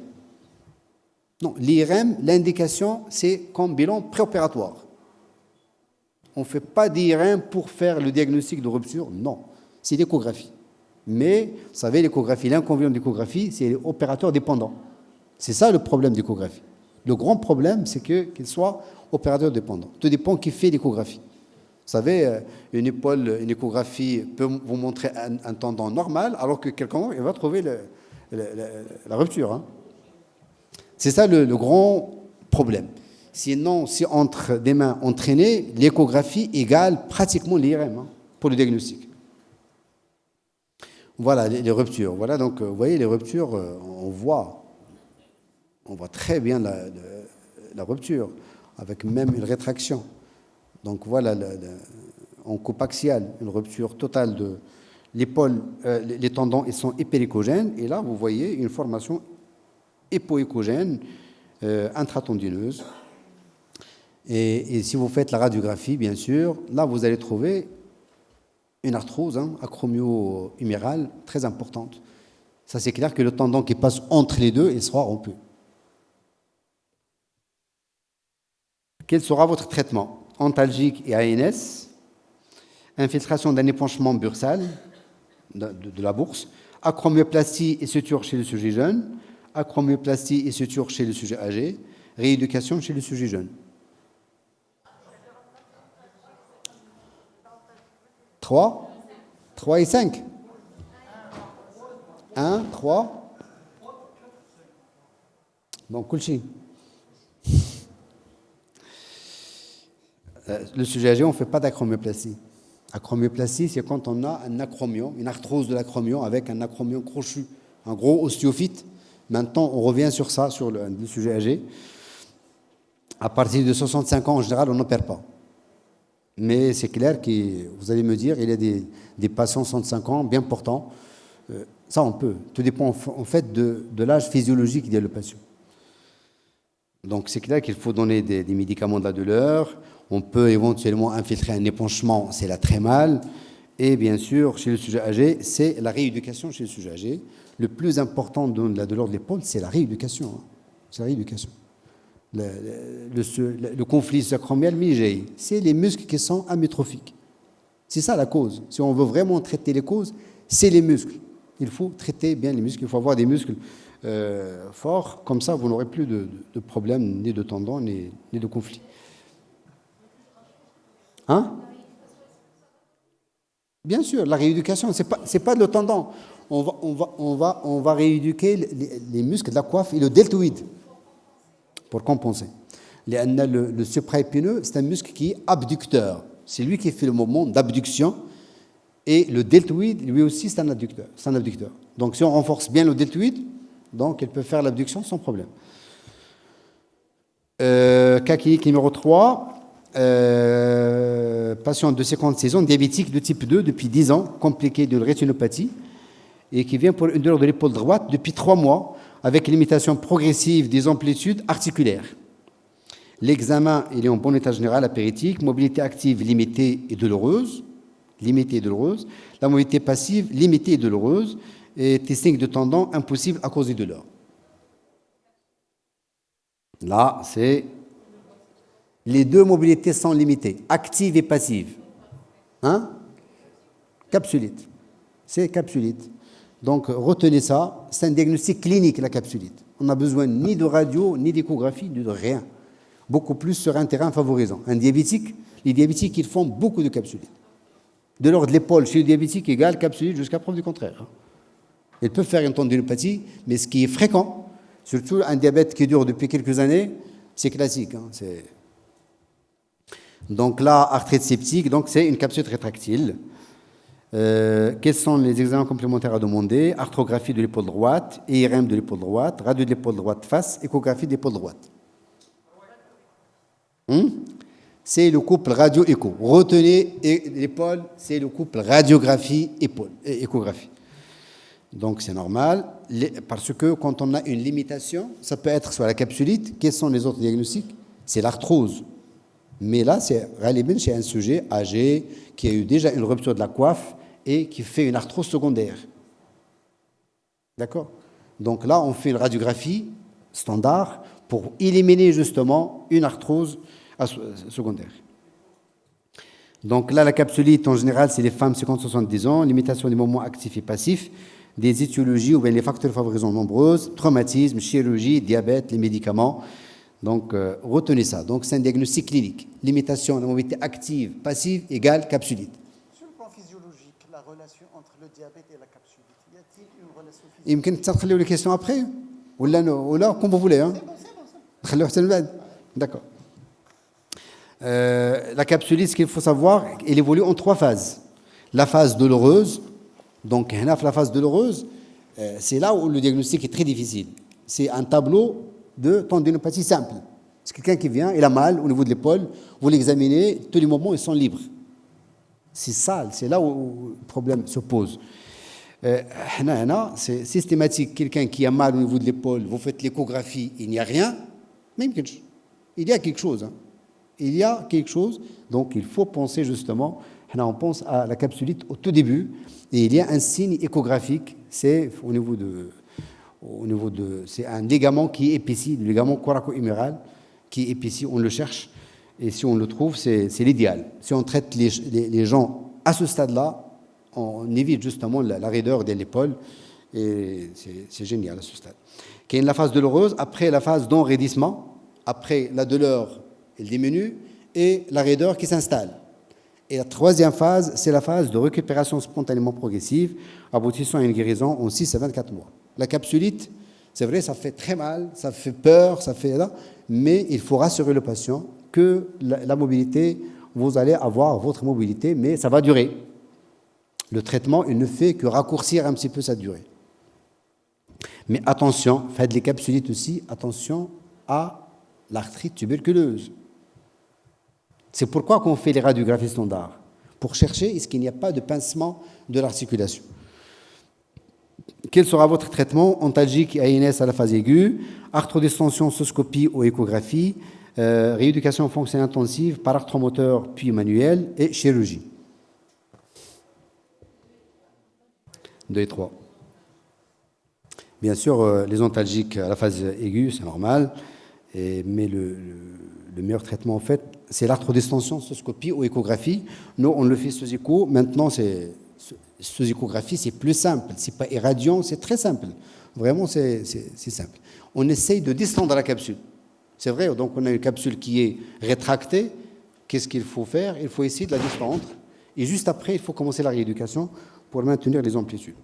Non, l'IRM, l'indication, c'est comme bilan préopératoire. On ne fait pas d'IRM pour faire le diagnostic de rupture, non. C'est l'échographie. Mais, vous savez, l'échographie, l'inconvénient de l'échographie, c'est l'opérateur dépendant. C'est ça le problème d'échographie. Le grand problème, c'est qu'il soit opérateur dépendant. Tout dépend qui fait l'échographie. Vous savez, une échographie peut vous montrer un tendon normal, alors que quelqu'un il va trouver la rupture. Hein. C'est ça le grand problème. Sinon, si entre des mains entraînées, l'échographie égale pratiquement l'IRM hein, pour le diagnostic. Voilà les ruptures. Voilà, donc, vous voyez, les ruptures, on voit très bien la rupture, avec même une rétraction. Donc voilà, en coupe axiale, une rupture totale de l'épaule, les tendons ils sont hypericogènes, et là, vous voyez une formation hypoécogène intratendineuse. Et si vous faites la radiographie, bien sûr, là, vous allez trouver une arthrose acromio-humérale très importante. Ça, c'est clair que le tendon qui passe entre les deux, il sera rompu. Quel sera votre traitement? Antalgique et ANS. infiltration d'un épanchement bursal de la bourse, acromioplastie et suture chez le sujet jeune, acromioplastie et suture chez le sujet âgé, rééducation chez le sujet jeune. 3 et 5. 1, 3. Donc, Kulchi. Le sujet âgé, on ne fait pas d'acromioplastie. Acromioplastie, c'est quand on a un acromion, une arthrose de l'acromion avec un acromion crochu, un gros osthéophyte. Maintenant, on revient sur ça, sur le sujet âgé. À partir de 65 ans, en général, on n'opère pas. Mais c'est clair que, vous allez me dire, il y a des patients de 65 ans bien portants. Ça, on peut. Tout dépend en fait de l'âge physiologique de le patient. Donc, c'est clair qu'il faut donner des médicaments de la douleur. On peut éventuellement infiltrer un épanchement, c'est là très mal. Et bien sûr, chez le sujet âgé, c'est la rééducation chez le sujet âgé. Le plus important de la douleur de l'épaule, c'est la rééducation. C'est la rééducation. Le conflit sacromial migé, c'est les muscles qui sont amétrophiques. C'est ça la cause. Si on veut vraiment traiter les causes, c'est les muscles. Il faut traiter bien les muscles. Il faut avoir des muscles forts. Comme ça, vous n'aurez plus de problèmes, ni de tendons, ni de conflits. Hein? Bien sûr, la rééducation, c'est pas le tendon. On va rééduquer les muscles de la coiffe et le deltoïde pour compenser. Le supraépineux, c'est un muscle qui est abducteur. C'est lui qui fait le mouvement d'abduction. Et le deltoïde, lui aussi, c'est un abducteur. Donc, si on renforce bien le deltoïde, donc, il peut faire l'abduction sans problème. Cas clinique numéro 3. Patient de 56 ans, diabétique de type 2 depuis 10 ans, compliqué d'une rétinopathie, et qui vient pour une douleur de l'épaule droite depuis 3 mois, avec limitation progressive des amplitudes articulaires. L'examen, il est en bon état général, apéritique, mobilité active limitée et douloureuse, la mobilité passive limitée et douloureuse, et testing de tendons impossible à cause des douleurs. Là, c'est... Les deux mobilités sont limitées, active et passive. Hein? Capsulite. C'est capsulite. Donc, retenez ça. C'est un diagnostic clinique, la capsulite. On n'a besoin ni de radio, ni d'échographie, ni de rien. Beaucoup plus sur un terrain favorisant. Les diabétiques, ils font beaucoup de capsulites. De l'ordre de l'épaule chez le diabétique égale capsulite jusqu'à preuve du contraire. Ils peuvent faire une tendinopathiie, mais ce qui est fréquent, surtout un diabète qui dure depuis quelques années, c'est classique. Donc là, arthrite septique, donc c'est une capsule rétractile. Quels sont les examens complémentaires à demander? Arthrographie de l'épaule droite, IRM de l'épaule droite, radio de l'épaule droite face, échographie de l'épaule droite. C'est le couple radio-écho. Retenez l'épaule, c'est le couple radiographie-échographie. Donc c'est normal, parce que quand on a une limitation, ça peut être sur la capsulite. Quels sont les autres diagnostics? C'est l'arthrose. Mais là, c'est réellement chez un sujet âgé qui a eu déjà une rupture de la coiffe et qui fait une arthrose secondaire. D'accord? Donc là, on fait une radiographie standard pour éliminer justement une arthrose secondaire. Donc là, la capsulite, en général, c'est les femmes 50-70 ans, limitation des moments actifs et passifs, des étiologies ou bien les facteurs favorisants nombreuses, traumatisme, chirurgie, diabète, les médicaments. Donc, retenez ça. Donc, c'est un diagnostic clinique. Limitation de la mobilité active, passive, égale capsulite. Sur le plan physiologique, la relation entre le diabète et la capsulite, y a-t-il une relation physiologique? Il me semble les questions après ou là, comme vous voulez. Hein? C'est bon. D'accord. La capsulite, ce qu'il faut savoir, elle évolue en 3 phases. La phase douloureuse. Donc, la phase douloureuse, c'est là où le diagnostic est très difficile. C'est un tableau de tendinopathie simple. C'est quelqu'un qui vient, il a mal au niveau de l'épaule, vous l'examinez, tous les moments ils sont libres. C'est ça, c'est là où le problème se pose. C'est systématique. Quelqu'un qui a mal au niveau de l'épaule, vous faites l'échographie, il n'y a rien, même il y a quelque chose. Il y a quelque chose, donc il faut penser justement, on pense à la capsulite au tout début, et il y a un signe échographique, c'est au niveau de c'est un ligament qui est épaissi, le ligament coraco-huméral qui est épaissi, on le cherche, et si on le trouve, c'est l'idéal. Si on traite les gens À ce stade-là, on évite justement la raideur de l'épaule et c'est génial à ce stade. Qui est la phase douloureuse, après la phase d'enraidissement, après la douleur, elle diminue et la raideur qui s'installe. Et la troisième phase, c'est la phase de récupération spontanément progressive, aboutissant à une guérison en 6 à 24 mois. La capsulite, c'est vrai, ça fait très mal, ça fait peur, ça fait là, mais il faut rassurer le patient que la mobilité, vous allez avoir votre mobilité, mais ça va durer. Le traitement, il ne fait que raccourcir un petit peu sa durée. Mais attention, faites les capsulites aussi, attention à l'arthrite tuberculeuse. C'est pourquoi on fait les radiographies standards, pour chercher est-ce qu'il n'y a pas de pincement de l'articulation. Quel sera votre traitement? Antalgique et ANS à la phase aiguë, arthrodistension, oscilloscopie ou échographie, rééducation fonctionnelle intensive par arthromoteur puis manuel et chirurgie. 2 et 3. Bien sûr, les antalgiques à la phase aiguë, c'est normal, mais le meilleur traitement, en fait, c'est l'arthrodistension, oscilloscopie ou échographie. Nous, on le fait sous écho. Maintenant, sous échographie, c'est plus simple. C'est pas irradiant, c'est très simple. Vraiment, c'est simple. On essaye de distendre la capsule. C'est vrai, donc on a une capsule qui est rétractée. Qu'est-ce qu'il faut faire? Il faut essayer de la distendre. Et juste après, il faut commencer la rééducation pour maintenir les amplitudes.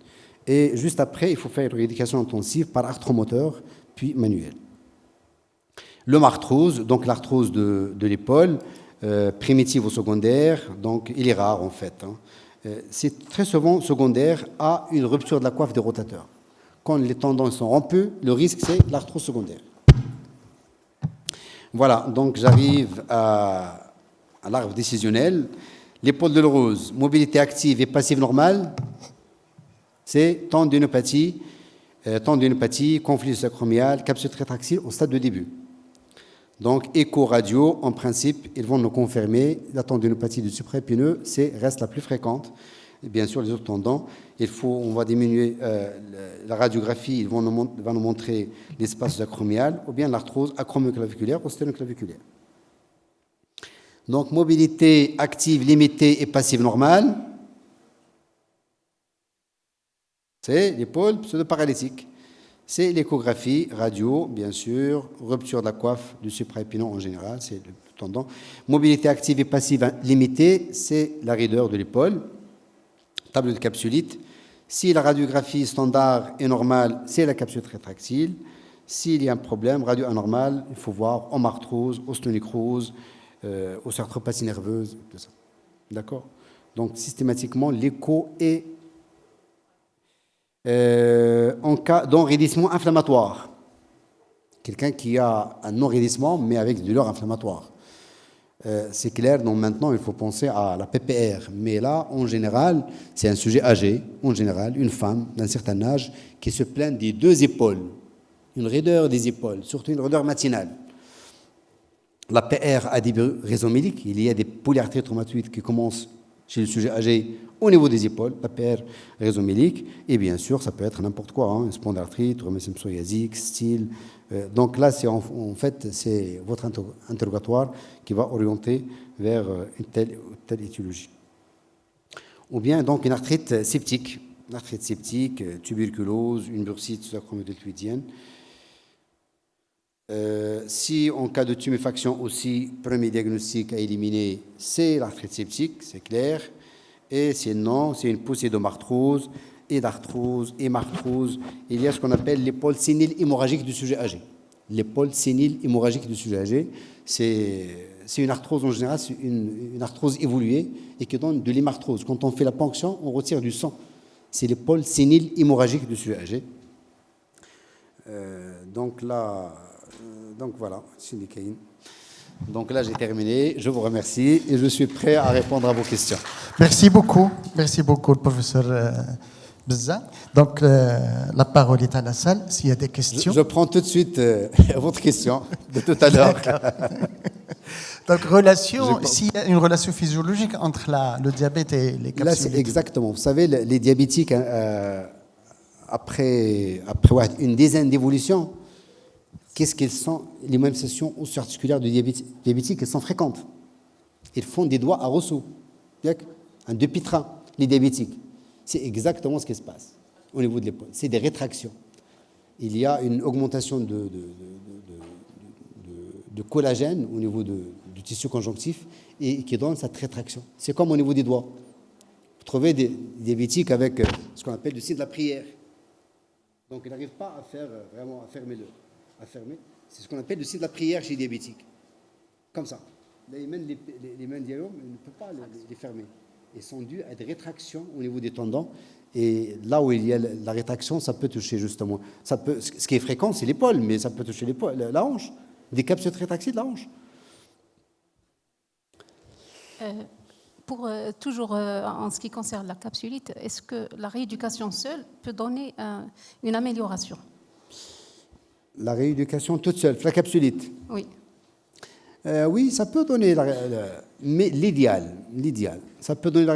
Et juste après, il faut faire une rééducation intensive par arthromoteur, puis manuel. Le arthrose, donc l'arthrose de l'épaule, primitive ou secondaire, donc il est rare en fait. C'est très souvent secondaire à une rupture de la coiffe des rotateurs. Quand les tendons sont rompus, le risque c'est l'arthrose secondaire. Voilà, donc j'arrive à l'arbre décisionnel. L'épaule douloureuse, mobilité active et passive normale, c'est tendinopathie, conflit sacromial, capsule rétractile au stade de début. Donc, écho-radio, en principe, ils vont nous confirmer la tendinopathie du supraépineux, reste la plus fréquente. Et bien sûr, les autres tendons, on va diminuer la radiographie, va nous montrer l'espace acromial, ou bien l'arthrose acromioclaviculaire ou sténoclaviculaire. Donc, mobilité active limitée et passive normale, c'est l'épaule pseudo-paralytique. C'est l'échographie, radio, bien sûr, rupture de la coiffe du supraépineux en général, c'est le tendon. Mobilité active et passive limitée, c'est la raideur de l'épaule. Tableau de capsulite. Si la radiographie standard est normale, c'est la capsule rétractile. S'il y a un problème, radio anormale, il faut voir omarthrose, ostéonécrose, osteoarthropathie nerveuse, tout ça. D'accord? Donc, systématiquement, l'écho est en cas d'enraidissement inflammatoire. Quelqu'un qui a un enraidissement, mais avec des douleurs inflammatoires. C'est clair, donc maintenant, il faut penser à la PPR. Mais là, en général, c'est un sujet âgé, en général, une femme d'un certain âge qui se plaint des 2 épaules, une raideur des épaules, surtout une raideur matinale. La PR a des rhizoméliques, il y a des polyarthrite rhumatoïdes qui commencent chez le sujet âgé au niveau des épaules, la PR rhizomélique, et bien sûr, ça peut être n'importe quoi, une spondylarthrite, rhumatisme psoriasique, style. Donc là, c'est en fait, c'est votre interrogatoire qui va orienter vers une telle étiologie. Ou bien donc une arthrite septique, tuberculose, une bursite sous-acromiodéltoïdienne. Si en cas de tuméfaction aussi, premier diagnostic à éliminer, c'est l'arthrite septique, c'est clair. Et sinon, c'est une poussée d'omarthrose et d'arthrose et marthrose. Il y a ce qu'on appelle l'épaule sénile hémorragique du sujet âgé. L'épaule sénile hémorragique du sujet âgé, c'est une arthrose en général, c'est une arthrose évoluée et qui donne de l'hémarthrose. Quand on fait la ponction, on retire du sang. C'est l'épaule sénile hémorragique du sujet âgé. Donc voilà, donc là j'ai terminé, je vous remercie et je suis prêt à répondre à vos questions. Merci beaucoup, le professeur Bzza. Donc la parole est à la salle, s'il y a des questions. Je prends tout de suite votre question de tout à l'heure. Donc s'il y a une relation physiologique entre le diabète et les capsules. Là c'est exactement, vous savez, les diabétiques, après une dizaine d'évolutions, qu'est-ce qu'elles sont? Les manifestations osseo-articulaires du diabétique, elles sont fréquentes. Ils font des doigts à ressaut. un demi-train, les diabétiques. C'est exactement ce qui se passe au niveau de l'épaule. C'est des rétractions. Il y a une augmentation de collagène au niveau du tissu conjonctif et qui donne cette rétraction. C'est comme au niveau des doigts. Vous trouvez des diabétiques avec ce qu'on appelle le signe de la prière. Donc, il n'arrive pas à faire vraiment à fermer. C'est ce qu'on appelle le signe de la prière chez les diabétiques. Comme ça. Les mains diabétiques, on ne peut pas les fermer. Ils sont dus à des rétractions au niveau des tendons. Et là où il y a la rétraction, ça peut toucher justement. Ce qui est fréquent, c'est l'épaule, mais ça peut toucher la hanche. Des capsules rétractées de la hanche. Toujours en ce qui concerne la capsulite, est-ce que la rééducation seule peut donner une amélioration? La rééducation toute seule, la capsulite. Oui. Oui, ça peut donner, mais l'idéal, ça peut donner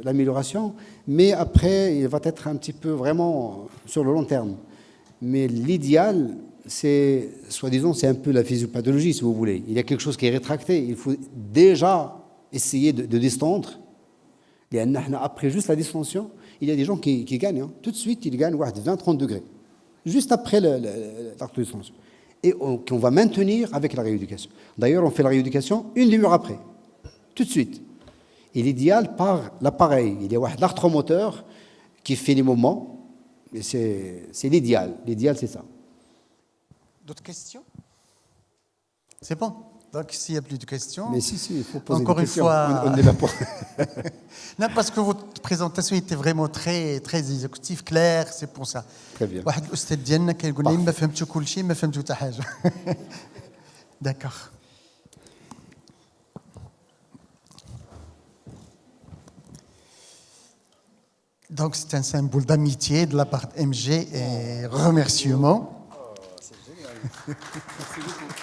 l'amélioration, mais après, il va être un petit peu vraiment sur le long terme. Mais l'idéal, c'est, soi-disant, c'est un peu la physiopathologie, si vous voulez. Il y a quelque chose qui est rétracté, il faut déjà essayer de distendre. Et après juste la distension, il y a des gens qui gagnent. Hein. Tout de suite, ils gagnent 20-30 degrés. Juste après l'acte de distension. Et qu'on va maintenir avec la rééducation. D'ailleurs, on fait la rééducation une demi-heure après. Tout de suite. Et l'idéal par l'appareil. Il y a l'arthromoteur qui fait les mouvements. Et c'est l'idéal. L'idéal, c'est ça. D'autres questions? C'est bon. Donc, s'il n'y a plus de questions... Mais si, il faut poser encore des questions. Encore une fois... On est là pour... Non, parce que votre présentation était vraiment très, très exécutive, claire, c'est pour ça. Très bien. واحد الأستاذ ديالنا كيقول لي ما فهمتش كل شيء ما فهمتش حتى حاجة. D'accord. Donc, c'est un symbole d'amitié de la part de MG et remerciements. Oh, c'est génial. Merci beaucoup.